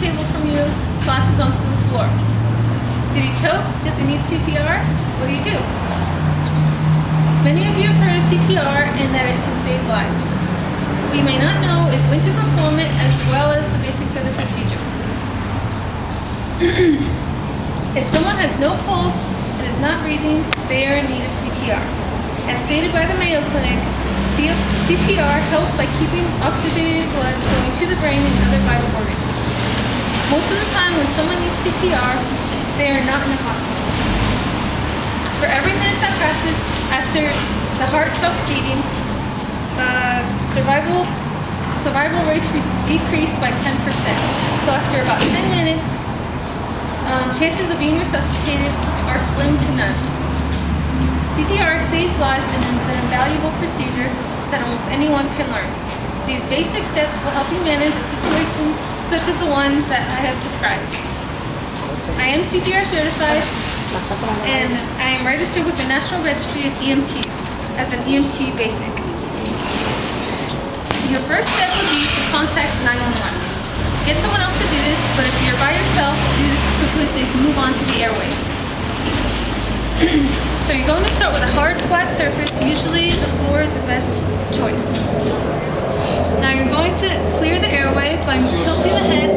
table from you, collapses onto the floor. Did he choke? Does he need CPR? What do you do? Many of you have heard of CPR and that it can save lives. What you may not know is when to perform it as well as the basics of the procedure. If someone has no pulse and is not breathing, they are in need of CPR. As stated by the Mayo Clinic, CPR helps by keeping oxygenated blood flowing to the brain and other vital organs. Most of the time when someone needs CPR, they are not in a hospital. For every minute that passes after the heart stops beating, survival rates decrease by 10%. So after about 10 minutes, chances of being resuscitated are slim to none. CPR saves lives and is an invaluable procedure that almost anyone can learn. These basic steps will help you manage a situation such as the ones that I have described. I am CPR certified and I am registered with the National Registry of EMTs as an EMT basic. Your first step would be to contact 911. Get someone else to do this, but if you're by yourself, do this quickly so you can move on to the airway. So you're going to start with a hard, flat surface. Usually the floor is the best choice. Now you're going to clear the airway by tilting the head,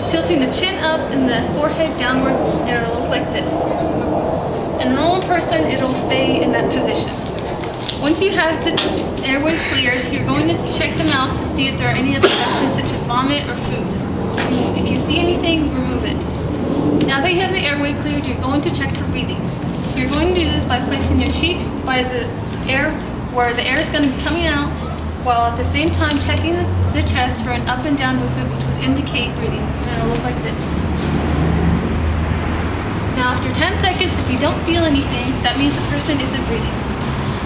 tilting the chin up and the forehead downward, and it'll look like this. In a normal person, it'll stay in that position. Once you have the airway cleared, you're going to check the mouth to see if there are any obstructions such as vomit or food. If you see anything, remove it. Now that you have the airway cleared, you're going to check for breathing. You're going to do this by placing your cheek by the air, where the air is going to be coming out, while at the same time checking the chest for an up and down movement, which would indicate breathing. And it'll look like this. Now after 10 seconds, if you don't feel anything, that means the person isn't breathing.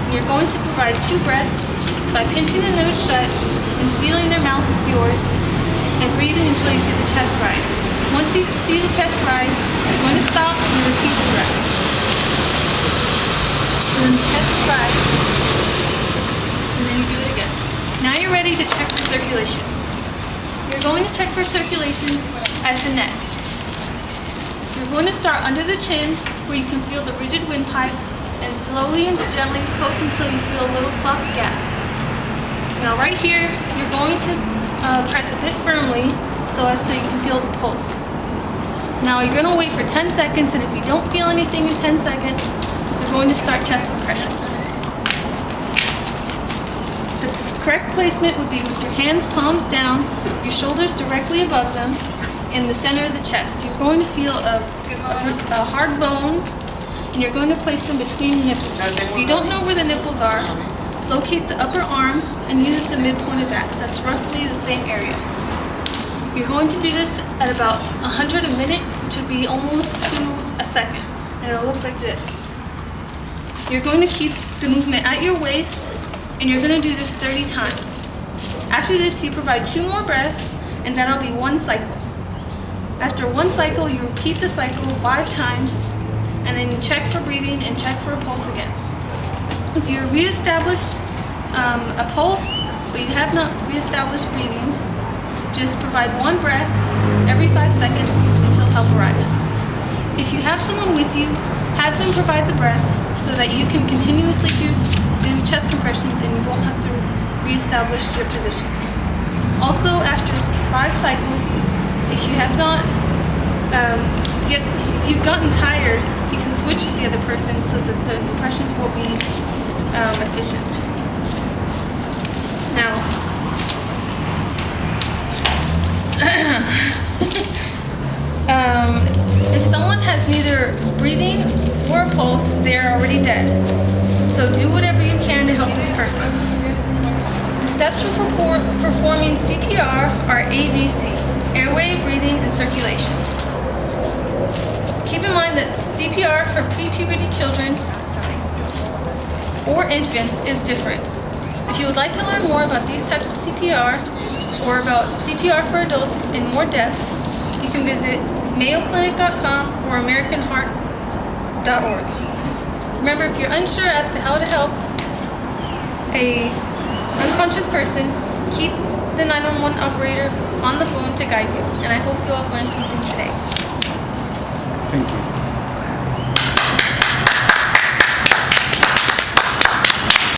You're going to provide 2 breaths by pinching the nose shut and sealing their mouth with yours and breathing until you see the chest rise. Once you see the chest rise, you're going to stop and repeat the breath. And then the chest rise, and then you do it again. Now you're ready to check for circulation. You're going to check for circulation at the neck. You're going to start under the chin where you can feel the rigid windpipe and slowly and gently poke until you feel a little soft gap. Now right here, you're going to press a bit firmly so you can feel the pulse. Now you're going to wait for 10 seconds, and if you don't feel anything in 10 seconds, you're going to start chest compressions. The correct placement would be with your hands palms down, your shoulders directly above them, in the center of the chest. You're going to feel a hard bone, and you're going to place them between the nipples. If you don't know where the nipples are, locate the upper arm and use the midpoint of that. That's roughly the same area. You're going to do this at about 100 a minute, which would be almost to a second, and it'll look like this. You're going to keep the movement at your waist, and you're going to do this 30 times. After this, you provide 2 more breaths, and that'll be 1 cycle. After 1 cycle, you repeat the cycle 5 times, and then you check for breathing and check for a pulse again. If you reestablish a pulse, but you have not reestablished breathing, just provide 1 breath every 5 seconds until help arrives. If you have someone with you, have them provide the breaths so that you can continuously do chest compressions and you won't have to reestablish your position. Also, after 5 cycles, if you have not, if you've gotten tired, you can switch with the other person so that the compressions will be efficient. Now, if someone has neither breathing or a pulse, they are already dead. So do whatever you can to help this person. The steps for performing CPR are ABC: airway, breathing, and circulation. Keep in mind that CPR for pre-puberty children or infants is different. If you would like to learn more about these types of CPR or about CPR for adults in more depth, you can visit mayoclinic.com or americanheart.org. Remember, if you're unsure as to how to help an unconscious person, keep the 911 operator on the phone to guide you. And I hope you all learned something today. Thank you.